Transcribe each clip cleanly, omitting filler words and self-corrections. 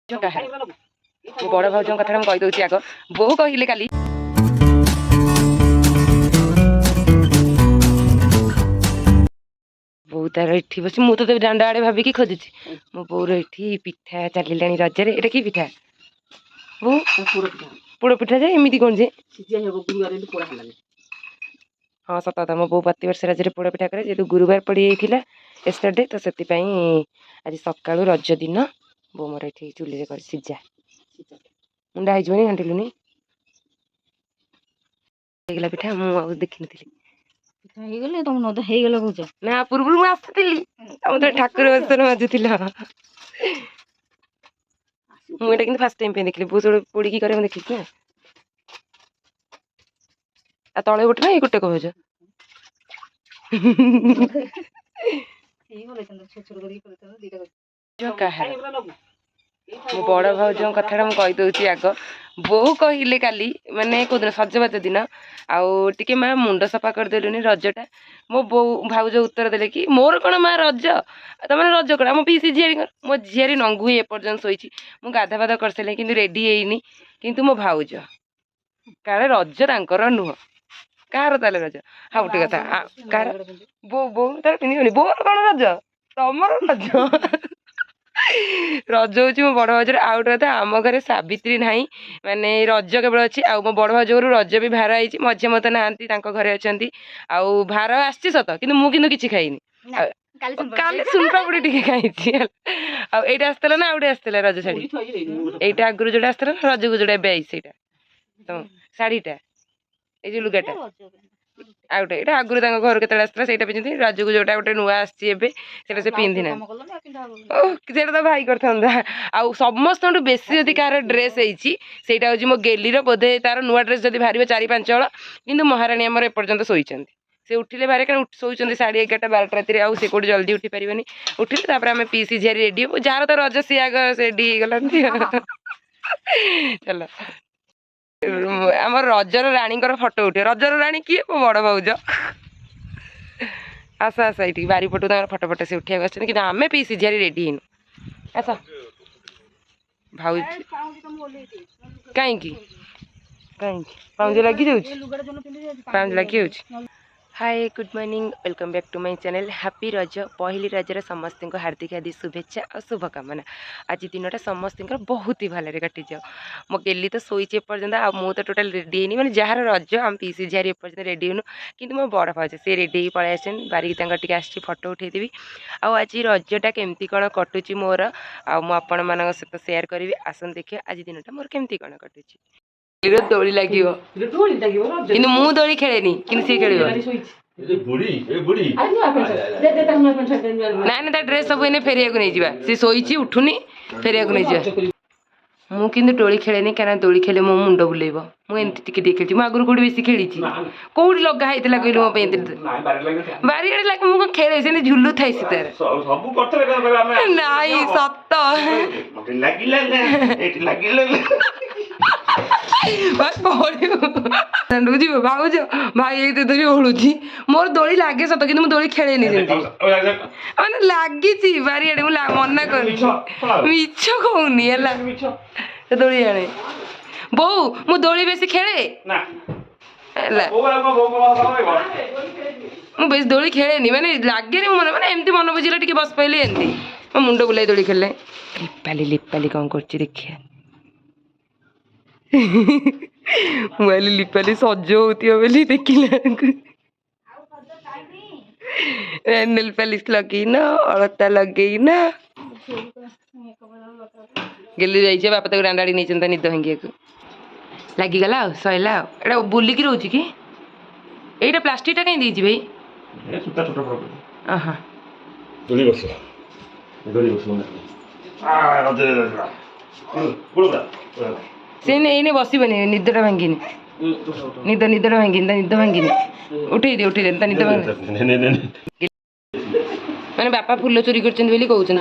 मो बड़ भाउज कथा कहीदे आग बोहू कहले काली बो तार ये बस मुझे डांडा आड़े भाविकी खोजुची मो बोर ये पिठा चलिला रजरे एटा कि पिठा बो पोड़ पिठा जे एमती कौन जे हाँ सत कथा मो बो प्रति वर्ष रजरे पोड़ पिठा करे जेहेतु गुरुवार पड़ जाइए एस्टरडे तो से आज सका रज दिन बो मोर ये चूल्हे कर सीझा मुंडा हो घाटिलुनि पिठा मुझे देखी ହେଇଗଲେ ତମ ନଦ ହେଇଗଲା କହୁଛ ନା ପୂର୍ବରୁ ମୁଁ ଆସିଥିଲି ଆମ ତ ଠାକୁର ଦର୍ଶନ ବାଜୁଥିଲା ମୁଁ ଏଟା କିନ୍ତୁ ଫାଷ୍ଟ ଟାଇମ୍ ପାଇଁ ଦେଖିଲି ବହୁତ ଗୁଡେ ପୋଡିକି କରେ ମୁଁ ଦେଖିଛି ନା ଆଉ ତଳେ ଗୋଟେ ନା ଏଇ ଗୋଟେ କହୁଛ मो बड़ भाउज कथा कहीदे आग बोहू कहले काली माने कौन सजबाज दिन आउ टे माँ मुंड सफा करदेलुनि रजटा मो बो भाउज उत्तर देले कि मोर कौन माँ रज तमें रज कौन आम पीसी झील मो झील नंगू एपर्यंत शोची मुझे गाधा बाधा कर सारे कि रेडी है किंतु मो भाउज काले रज तांकर नुह कार ताले रज हाँ गोटे कथा कार बो बो तार पिंधि बोर कौन रज तमर रज रज हूँ मो बड़ भाउजर आउ गोटे कथा आम घरे सावित्री ना माने रज केवल अच्छी आ मो बड़ भाउज घर रज भी भार आई मझे मत ना घरे अच्छा आउ भार आसी सत कि मुझे किसी खाइनी काली सुनपापुड़ी टी खाई आईटा आसला ना आउटे आसला रज शाढ़ी यहीटा आगुरी जोटा आसला ना रज को जोटा आई तो शाढ़ीटा ये लुगाटा आउटे ये आगुरी घर के आसला से पिंधि रज को जोटा गोटे नुआ आसटा से पिंधि ना तो भाई करता आउ समस्त बेसी जदि कार ड्रेस होता हूँ मो गेली बोधे तार नुआ ड्रेस जब बाहर 4-5 हल कि महाराणी आमर एपर्यंत शोचती से उठिले बाहर क्या शोचती 11:30 12 राति आउ से कौटे जल्दी उठी पारे उठिले आम पीसी झील रेडी हो जार तो रज सी आग रेडी गला चलो आम रजर राणी फटो उठे रजर राणी किए मो बड़ भाउज आस आस ये बारीपटू फटो फटो से उठा कि आम पीसी झील रेडी हेनु आस भाउज कहीं कहीं पाउज लगी पाउज लगी जाऊँ hi good morning welcome back to my channel happy रज पहली रजर समस्त को हार्दिक हार्दिक शुभेच्छा और शुभकामना आज दिनटा समस्त बहुत ही भलरे कटि जाओ मो गेली तो शोचे एपर्यंत आ मु तो टोटाल रेडी है मैंने जार रज आम पीसी झारी एपर्यंत रेडी हूँ कि मो बड़ भाउज से रेडी पलि आसन बारिकी आसी फटो उठेदेवी आज रजटा केमती कौन कटुची मोर आपण मान सहित सेयार करी आसन देखिए आज दिनटा मोर केमती कौन कटुची दोली लगे कि मु दोली खेलेनी कि सी खेल ना ड्रेस सब इन फेरिया को नहीं जा सी शोची उठुनी फेरिया को नहीं जा मुझे डोली खेलेनी क्या दोली खेले मो मुंड बुलेब मुझे खेली मुझे आगुरी कौटी बेसी खेली कौटी लगा होता कहलु मो बारियाड़े लगे मुझे खेले से झुलू थाई सी तार नाई सत भाउज भाई ये तो ओढ़ुची मोर दोली लगे सत कि दोली खेले मैंने लगी बारियाड़े मना कर मिछ कहूनी दोली आने बो मु दोली बेसी खेले मु बेस दोली खेलेनी माने लगे मन माने एमती मन बुझिले टिके बस पइले एमती मो मुंड बुलाई दोली खेले लिपाली कौन करछि देखिए मुझे लिपाली सज होती देखिला नेल पॉलिश लगेना अलता लगेना गेली जाइए बापा तक डांडाड़ी नहीं निद भांगी लगिगला सैला एटा बुलिकी रोचे कि यहीटा प्लास्टिकटा कहीं देती भाई से बसबनी निदटा भांगी निदटा भांगी निद भांगी उठे दे निद भांगी मैंने बापा फूल चोरी कर भाउज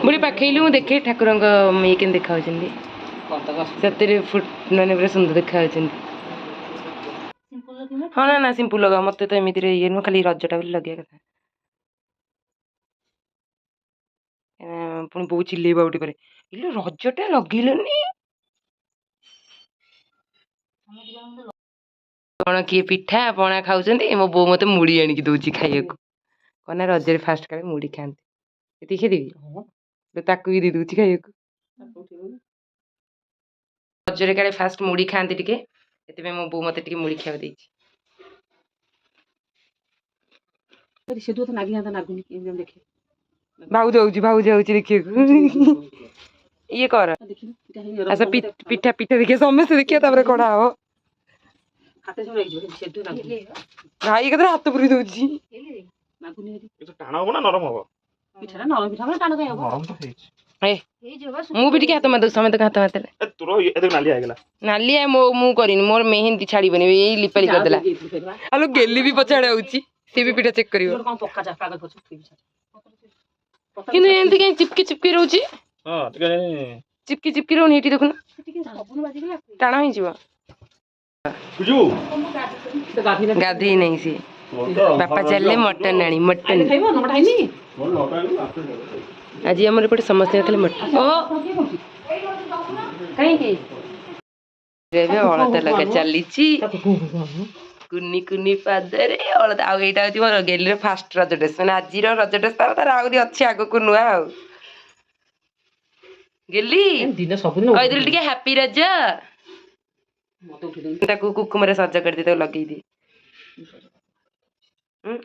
बुढ़ी पाखैली मुझे देखे ठाकुर ये के देखा सतरे फुट मैंने पूरा सुंदर देखा हाँ ना सिंपल लगा मत तो एमती ये नुह खाली रजटा लगे कथा ପୁଣି ବୋଉ ଚିଲେଇବା ଗୋଟେ ପରେ ଇଲୋ ରଜଟା ଲଗେଇଲନି କଣ କିଏ ପିଠା ପଣା ଖାଉଛନ୍ତି ମୋ ବୋଉ ମତେ ମୁଢି ଆଣିକି ଦଉଛି ଖାଇବାକୁ କଣ ନା ରଜରେ ଫାଷ୍ଟ କାଳେ ମୁଢି ଖାଆନ୍ତି ଏତିକି ଖେଦେବି ତାକୁ ବି ଦେଇ ଦଉଛି ଖାଇବାକୁ ରଜରେ କାଳେ ଫାଷ୍ଟ ମୁଢି ଖାଆନ୍ତି ଟିକେ ସେଥିପାଇଁ ମୋ ବୋଉ ମତେ ଟିକେ ମୁଢି ଖାଇବାକୁ ଦେଇଛି ଭାଉଜ ହଉଛି ଦେଖିବାକୁ ଇଏ କର ଆଚ୍ଛା ପିଠା ପିଠା ଦେଖିବା ସମସ୍ତେ ଦେଖିବା ତାପରେ କଢା ହବ ଭାଇ ଏକାଥରେ ହାତ ପୁରେଇ ଦଉଛି ଟାଣ ହବ ନା ନରମ ହବ? ମୁଁ ବି ଟିକେ ହାତ ମାରିଦଉଛି ସମସ୍ତେ ହାତ ମାରିଦେଲେ ନାଲିଆ ମୁଁ କରିନି ମୋର ମେହେନ୍ଦି ଛାଡିବନି ଏଇ ଲିପାଲି କରିଦେଲା ଆଲୋ ଗେଲି ବି ପଛଆଡେ ଆଉଛି ସେ ବି ପିଠା ଚେକ୍ କରିବ କିନ୍ତୁ ଏମିତି କାଇଁ ଚିପକି ଚିପକି ରହୁଛି ଚିପକି ଚିପକି ରହୁନି ଏଠି ଦେଖୁନ ଟାଣ ହେଇଯିବ ଗାଧେଇ ନାହିଁ ସିଏ ବାପା ଚାଲିଲେ ମଟନ ଆଣି ମଟନ ଆଜି ଆମର ଏପଟେ ସମସ୍ତେ ଖାଲି ମଟନ କାହିଁକି ଏବେ ଅଳତା ଲଗା ଚାଲିଛି କୁନି କୁନି ପାଦରେ ଅଳତା ଆଉ ଏଇଟା ହଉଛି ମୋର ଗେଲିର ଫାଷ୍ଟ ରଜ ଡ୍ରେସ୍ ମାନେ ଆଜିର ରଜ ଡ୍ରେସ୍ ତାର ଆହୁରି ଅଛି ଆଗକୁ ନୂଆ ଆଉ ଗେଲି କହିଦେଲି ଟିକେ ହାପି ରଜ ତାକୁ କୁକୁମରେ ସଜ କରିଦିଏ ତାକୁ ଲଗେଇଦିଏ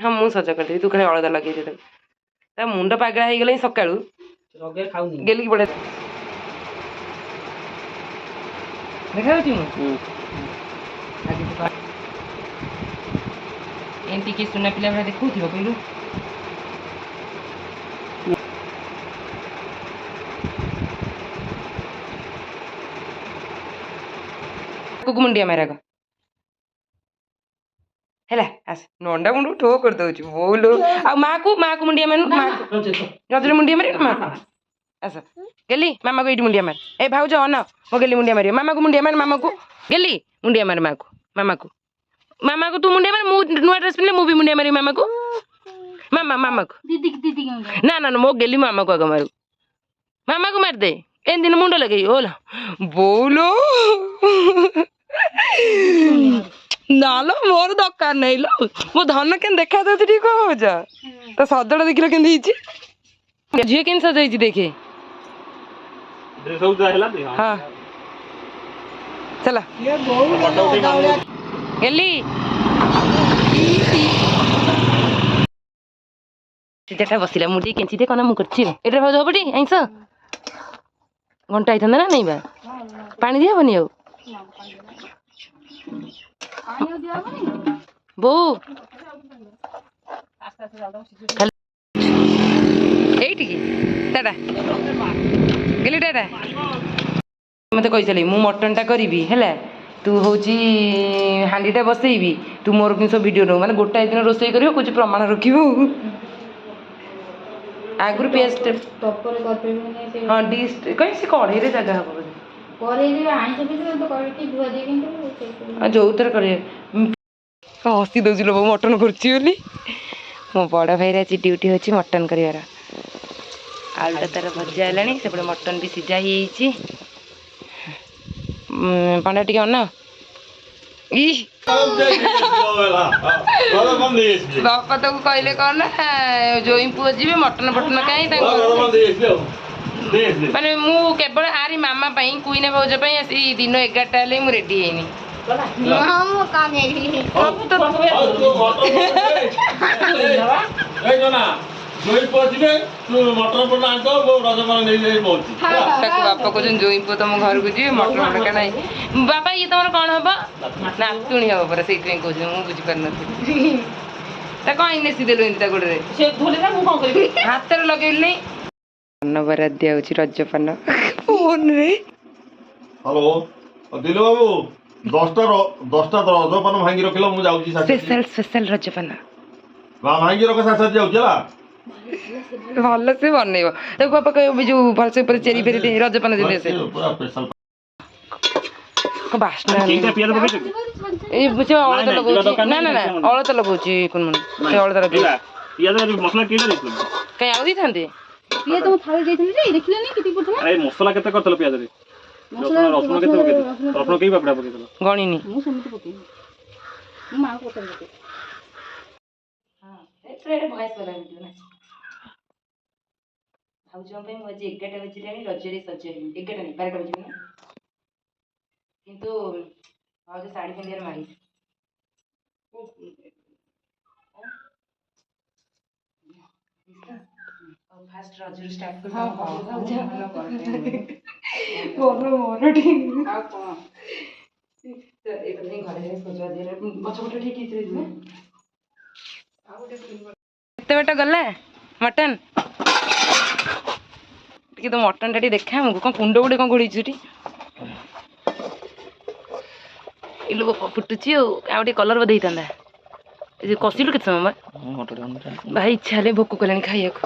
ହଁ ମୁଁ ସଜ କରିଦେବି ତୁ ଖାଲି ଅଳତା ଲଗେଇଦେ ତାକୁ ତା ମୁଣ୍ଡ ପାଗଳା ହେଇଗଲାଣି ସକାଳୁ ଗେଲିକି ବଢିଆ ଦେଖାଯାଉଛି ମୁଁ ଏମିତି କିଏ ସୁନା ପିଲା ଭଳିଆ ଦେଖଉଥିବ କହିଲୁ ମୁଣ୍ଡିଆ ମାରାକ ହେଲା ଆସ ନଣ୍ଡା ମୁଣ୍ଡକୁ ଠୋ କରିଦଉଛି ବୋଉଲୋ ଆଉ ମାକୁ ମୁଣ୍ଡିଆ ମାରୁ ରଜରେ ମୁଣ୍ଡିଆ ମାରିବ ମାକୁ ଆସ ଗେଲି ମାମାକୁ ଏଇଠି ମୁଣ୍ଡିଆ ମାର ଏ ଭାଉଜ ଅନ ମୋ ଗେଲି ମୁଣ୍ଡିଆ ମାରିବ ମାମାକୁ ମୁଣ୍ଡିଆ ମାର ମାମାକୁ ଗେଲି ମୁଣ୍ଡିଆ ମାର ମାମାକୁ ତୁ ମୁଣ୍ଡିଆ ମାର ମୁଁ ନୂଆ ଡ୍ରେସ୍ ପିନ୍ଧିଲେ ମୁଁ ବି ମୁଣ୍ଡିଆ ମାରିବି ମାମାକୁ ମାମାକୁ ନା ମୋ ଗେଲି ମାମାକୁ ଆଗ ମାରୁ ମାମାକୁ ମାରିଦେ ଏମିତି ମୁଣ୍ଡ ଲଗେଇ ଓଲା ବୋଉଲୋ ନାଲୋ ମୋର ଦରକାର ନାହିଁ ଲୋ ମୋ ଧନ କେମିତି ଦେଖାଯାଉଛି ଟିକେ କଣ କହୁଛ ତା ସଜଟା ଦେଖିଲ କେମିତି ହେଇଛି ଝିଅ କେମିତି ସଜ ହେଇଛି ଦେଖେ ହଁ ଚାଲ ଗେଲି ସେଟା ବସିଲା ମୁଁ ଟିକେ କେଞ୍ଚି ଦେ କଣ ମୁଁ କରିଛି ଏଇଟା ଭାଉଜ ହବ ଟି ଆଇଁଷ ଘଣ୍ଟା ହେଇଥାନ୍ତା ନା ନାଇଁ ବା ପାଣି ଦିଆହବନି ଆଉ ବୋଉ ଏଇଠିକି ଟାଟା ଗେଲି ଟାଟା ମତେ କହିସାରି ମୁଁ ମଟନଟା କରିବି ହେଲା ତୁ ହଉଛି ହାଣ୍ଡିଟା ବସେଇବି ତୁ ମୋର କିନ୍ତୁ ସବୁ ଭିଡ଼ିଓ ନେବୁ ମାନେ ଗୋଟାଏ ଦିନ ରୋଷେଇ କରିବ କହୁଛି ପ୍ରମାଣ ରଖିବୁ ଆଗରୁ ପିଆଜ ହଁ ଡିସ୍ କାହିଁ ସେ କଢ଼େଇରେ ଜାଗା ହବ ଯୋଉଥିରେ କରିବେ ହସି ଦଉଛି ଲୋ ମଟନ କରୁଛି ବୋଲି ମୋ ବଡ଼ ଭାଇର ଆଜି ଡ୍ୟୁଟି ହେଉଛି ମଟନ କରିବାର ଆଳୁଟା ତାର ଭଜା ହେଲାଣି ସେପଟେ ମଟନ ବି ସିଝା ହେଇଯାଇଛି ପାଣ୍ଡା ଟିକେ ଅନା ଇ ବାପା ତାକୁ କହିଲେ କଣ ନା ଜୋଇଁ ପୁଅ ଯିବେ ମଟନ କାହିଁ ତାଙ୍କୁ ମାନେ ମୁଁ କେବଳ ଆରି ମାମା ପାଇଁ କୁଇନା ଭାଉଜ ପାଇଁ ଆସି ଦିନ 11ଟା ହେଲେ ମୁଁ ରେଡି ହେଇନି ବାପା କହୁଛନ୍ତି ଜୋଇଁ ପୁଅ ତମ ଘରକୁ ଯିବେ ମଟନ ନାହିଁ ବାପା ଇଏ ତମର କଣ ହବ ନାତୁଣୀ ହବ ପରା ସେଇଥିପାଇଁ କହୁଛନ୍ତି ମୁଁ ବୁଝିପାରୁନଥିଲି ତା କଣ ଇନେସି ଦେଲୁ ଏମିତି ତା ଗୋଡ଼ରେ ହାତରେ ଲଗେଇଲି ନାଇଁ ପାନ ବରାଦ ଦିଆହଉଛି ରଜ ପାନ ଫୋନରେ ହ୍ୟାଲୋ ଦିଲୁ ବାବୁ 10ଟା ରଜପାନ ଭାଙ୍ଗି ରଖିଲ ମୁଁ ଯାଉଛି ସ୍ପେଶାଲ ରଜପାନ ଭାଙ୍ଗି ରଖ ସାଥେ ଯାଉଛି ହେଲା ଭଲ ସେ ବନେଇବ ତାକୁ ବାପା କହିବ ଯୋଉ ଭଲସେ ଉପରେ ଚେରି ଫେରି ଦେଇ ରଜପାନ ଯଦି ଆସେ ବାସ୍ନା ଏଇ ଅଳତା ଲଗଉଛି ନା ଅଳତା ଲଗଉଛି ସେ ଅଳତା ଲଗେଇ କାଇଁ ଆଉ ଦେଇଥାନ୍ତେ ପିଆଜ ମୁଁ ଥାଳି ଦେଇଥିଲି ଯେ ଦେଖିଲେନି କେତେ ପଡୁଥିଲା ଆରେ ମସଲା କେତେ କରିଥିଲ ପିଆଜରେ ମସଲା ରସୁଣ କେତେ ପକେଇଥିଲ ରସୁଣ କେଇ ବାପଡ଼ା ପକେଇଥିଲ ଗଣିନି ମୁଁ ସେମିତି ପକେଇନି ମୁଁ ମାଆକୁ ପଚାରି ଭାଉଜଙ୍କ ପାଇଁ ମୁଁ ଆଜି 11ଟା ବାଜିଲାଣି ରଜରେ ସଜେଇନି 11ଟା ନାହିଁ 12ଟା ବାଜିଲାଣି କିନ୍ତୁ ଭାଉଜ ଶାଢ଼ୀ ପିନ୍ଧିବାର ମାରି ଫାଷ୍ଟ ରଜରୁ ଷ୍ଟାର୍ଟ କରୁ ଆଉ କ'ଣ କେତେ ବାଟ ଗଲା ମଟନ ଟିକେ ତ ମଟନଟା ଟିକେ ଦେଖା ଆମକୁ କ'ଣ କୁଣ୍ଡ ଗୋଟେ କ'ଣ ଘୋଡ଼େଇଛୁ ଏଠି ଇଲୁ ଫୁଟୁଛି ଆଉ ଟିକେ କଲର ବୋଧେ ହେଇଥାନ୍ତା ଏ ଯେ କଷିଲୁ କେତେ ସମୟ ଭାଇ ଇଚ୍ଛା ହେଲେ ଭୋକ କଲାଣି ଖାଇବାକୁ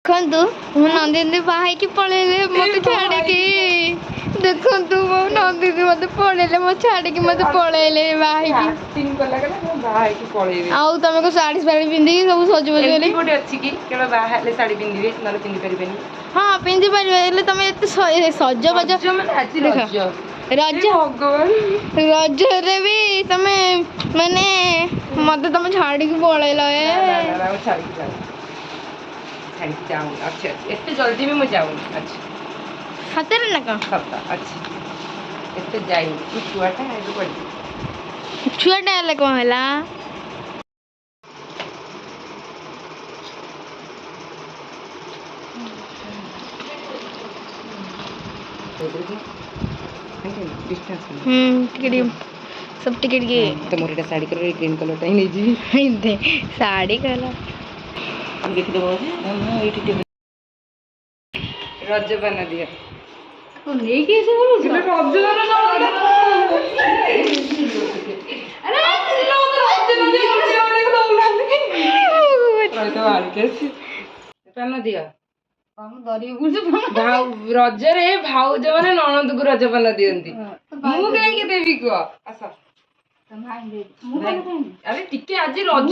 ଦେଖନ୍ତୁ ମୁଁ ନନ୍ଦିନୀ ବାହା ହେଇକି ପଳେଇଲେ ମତେ ଛାଡିକି ଦେଖନ୍ତୁ ମୋ ନନ୍ଦିନୀ ମତେ ପଳେଇଲେ ମୋ ଛାଡିକି ମତେ ପଳେଇଲେ ବାହା ହେଇକି ଆଉ ତମେ କଣ ଶାଢୀ ଫାଢୀ ପିନ୍ଧିକି ସବୁ ସଜବାଜ ହେଲେ ଗୋଟେ ଅଛି କି କେବଳ ବାହା ହେଲେ ଶାଢ଼ୀ ପିନ୍ଧିବେ ନହେଲେ ପିନ୍ଧି ପାରିବେନି ହଁ ପିନ୍ଧି ପାରିବେ ହେଲେ ତମେ ଏତେ ସଜବାଜ ରଜ ରଜରେ ବି ତମେ ମାନେ ମତେ ତମେ ଛାଡିକି ପଳେଇଲ ଛାଡ଼ିକି ଯାଉନି ଅଛି ଏତେ ଜଲ୍ଦି ବି ମୁଁ ଯାଉନି ଅଛି ସତରେ ନା କଣ ସତ ଅଛି ଏତେ ଯାଇନି ତୁ ଛୁଆଟା ଏବେ ପଡ଼ିଛି ଛୁଆଟା ହେଲେ କଣ ହେଲା ଟିକେ सब टिके तो मोर एटा साड़ी कलर ग्रीन कलर टा ही नहीं जी साड़ी कलर देखि देबो एठी रज बना दिया तो नेकी ऐसे बोलो रज बना अरे लो तो रज बना तो आल के बना दिया हम दरी गुज रजरे भाउज माने ननद को रज बना दियंती मु काहे के देबी को आसा अरे टिके आज रज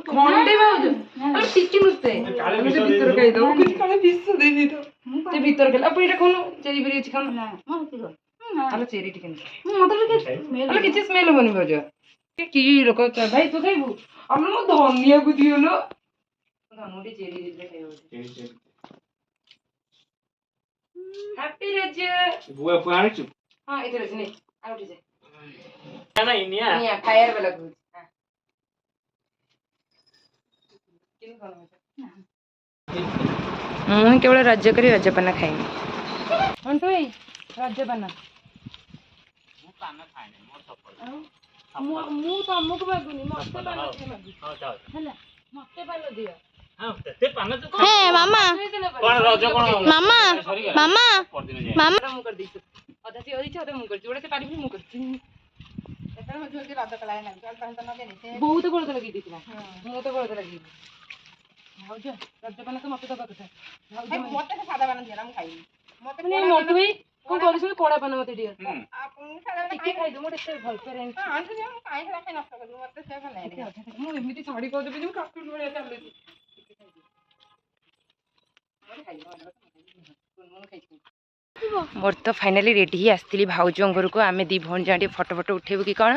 खंडे भाउज अरे टिके नुस्ते भीतर कहि दो कुछ काले विश्व दे दी तो ते भीतर के अपन एटा कोन चेरी बेरी अछि खान ना मत करो आलो चेरी टिके मतलब के स्मेल अरे किछि स्मेल बनी भाउज के की लोक भाई तू खाइबू हम मो धनिया को दियोलो धनुडी चेरी दिले खाइबो हैप्पी रज बुआ बुआ आनिछु हां इधर से नहीं आउट जे ना इनिया निया फायर वाला गुड किन कोन मैं केवल रज करी रजपाना खाइनी अंटू भाई रजपाना मु तमको मागुनी मते पान दियो हैला मते पान दियो हां ते पान तो हे मामा कोन रज कोन मामा मामा मामा मु कर दी अधा सी होई छ अधा मु कर जोड़े से पारी मु कर एतर में जोड़ी रज कलाय ना चल तन न देनी से बहुत गोळ लगी दिखला मु तो गोळ लगी भाउज रजपाना तो मते दबा कथा भाउज मते से सादा बना दिया हम खाई मते नहीं मोटू भाई कोन करिस कोड़ा पान मते दियो आपन सादा टिके खाई दो मोटे भल करे हां तो हम काहे रखे नष्ट कर मते से भल नहीं मु एमिति साड़ी को देबी काकुल बळिया चालली मोर तो फाइनाली रेडी ही आसती भाउज घर को आम दी भौणी जा फटो फटो उठेबू कि कौन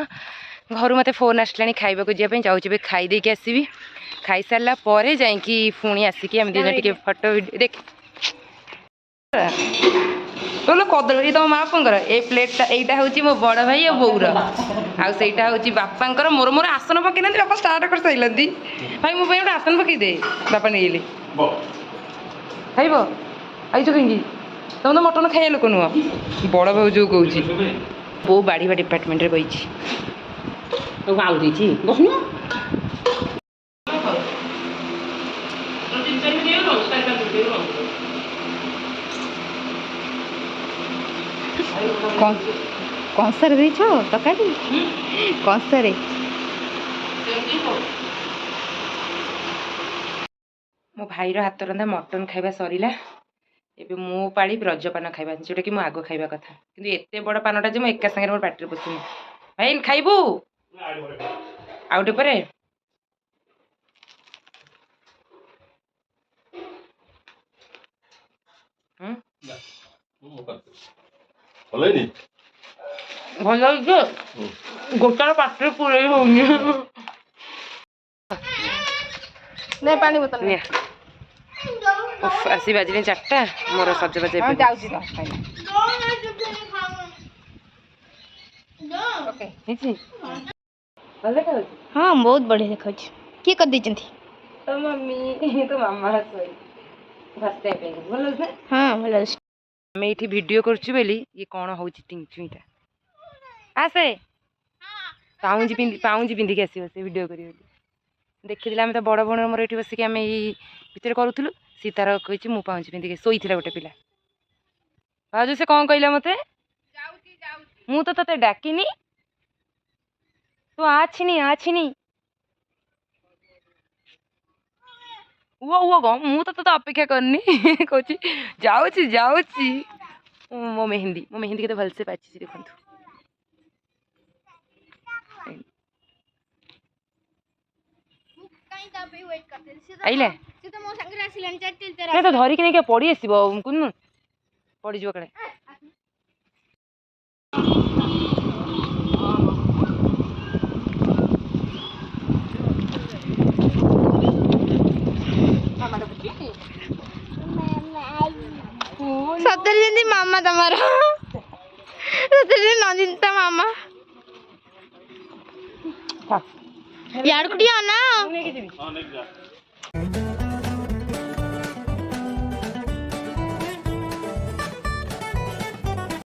घर मत फोन आसला खाइबा जावाई जाऊँ खाई देकी आसबि खाई सारा पर जाकि पुणी आसिकी आम दी जन फटो देख बोलो कदली तुम माँ बापा ए प्लेटा यहाँ हूँ मो बड़ भाई और बोर आईटा हूँ बापा मोर मोर आसन पकई ना बापा स्टार्ट कर सारे भाई मो गोटे आसन पकई दे बापा नहीं खाइब आई कहीं तुम तो मटन खाइए लोक नुह बड़ भाव जो कौन बो बाढ़ा डिपार्टमेंट बही कंसर देछ तकाटी कंसरे मो भाईर हाथ रंधा मटन खाइबा सरीला एबे मो पाली रजपान खाइबा जोटा कि मो आगो खाइबा कथा किंतु एते बड़ पानटा जे मो एका संगे मोर पार्टी पसुनी भाई खाइबू आउटे परे ଭଲ ହେଇନି? ଭଲ ହେଇଛି ଗୋଟାର ପାଟିରେ ପୁରେଇ ହଉନି। ନେ ପାଣି ବୋତଲ ନେ। ନିଆ ଉଫ୍, ଆସି ବାଜିଲେ 4ଟା ମୋର ସଜବାଜ ହଁ ଏବେ ଯାଉଛି ତ ଖାଇଲା। ଓକେ। ହେଇଛି ଭଲ ଦେଖାଯାଉଛି। ହଁ ବହୁତ ବଢ଼ିଆ ଦେଖାଉଛି। କିଏ କରିଦେଇଛନ୍ତି? ତ ମମ୍ମି ତ ମାମା ସରି ଫାର୍ଷ୍ଟ ଟାଇମ୍ ପାଇଁ ଭଲ ଲାଗୁଛି ନା? ହଁ ଭଲ ଅଛି। ଆମେ ଏଇଠି ଭିଡ଼ିଓ କରୁଛୁ ବୋଲି ଇଏ କ'ଣ ହେଉଛି ଟିଙ୍କିଟା ଆସେ ପାଉଁଜି ପିନ୍ଧିକି ଆସିବ ସେ ଭିଡ଼ିଓ କରିବ ବୋଲି ଦେଖିଥିଲେ। ଆମେ ତ ବଡ଼ ଭଉଣୀ ମୋର ଏଇଠି ବସିକି ଆମେ ଏଇ ଭିତରେ କରୁଥିଲୁ। ସିଏ ତାର କହିଛି ମୁଁ ପାଉଁଜି ପିନ୍ଧିକି ଶୋଇଥିଲା ଗୋଟେ ପିଲା। ଭାଉଜ ସେ କ'ଣ କହିଲା ମୋତେ? ମୁଁ ତ ତତେ ଡାକିନି ତୁ ଆଛିନି କ'ଣ ମୁଁ ତ ତତେ ଅପେକ୍ଷା କରିନି। କହୁଛି ଯାଉଛି। ମୋ ମେହେନ୍ଦୀ କେତେ ଭଲସେ ପାଚିଛି ଦେଖନ୍ତୁ। ଆଇଲା ତ ଧରିକି ନେଇକି ପଡି ଆସିବ କୁନୁ ପଡିଯିବ କାଳେ। ସତରେ ଯେମିତି ମାମା ତମର। ସତରେ ନନ୍ଦିନୀ ତା ମାମା। ଇଆଡ଼କୁ ଟିକେ ଅନା। ନେଇକି ଯିବି। ହଁ ନେଇକି ଯା।